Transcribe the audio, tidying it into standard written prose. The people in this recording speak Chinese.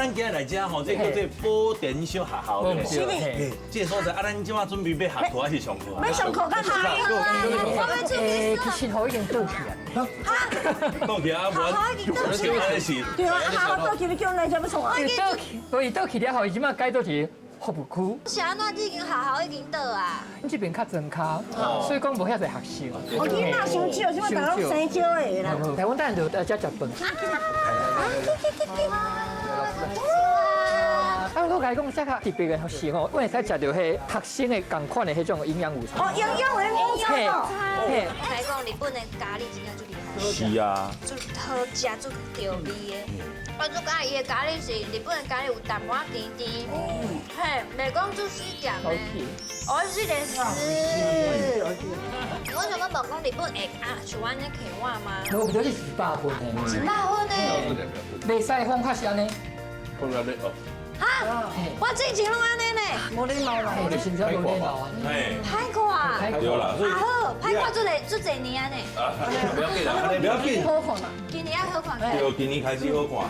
咱今日来遮吼，这叫做宝田小学校对不对？这个所在啊，咱今晚准备要下课还是上课？要上课干嘛？其实头已经倒去了。倒去啊，无小孩是。对啊，啊，我倒去你叫咱怎么创啊？伊倒去了后，伊即马改倒去服务区。是安怎已经学校已经倒啊？阮这边较增卡，所以讲无遐侪学生。我囡仔伤少，即马大家生少的啦。台湾等下就来遮食饭。啊，我甲你讲，遮较特别的是吼，我会使食到迄学生的共款的迄种营养午餐。哦，营养哦。嘿，来讲日本的咖喱真正最厉害，是啊，最好食最调味的。我最喜伊的咖喱是日本的咖喱有淡薄仔甜甜，嘿，袂讲做死咸的，我是个死。我想要问讲日本会像阮咧客碗吗？无就是18分的。 是大分呢？袂使方法是安尼。哈，我之前拢安尼呢，无礼貌啦。就是只无礼貌啊。哎，歹看。对啦，所以啊好，歹看做侪年安尼，不要紧啦，不要紧，好看嘛。今年还好看起来。就今年开始好看。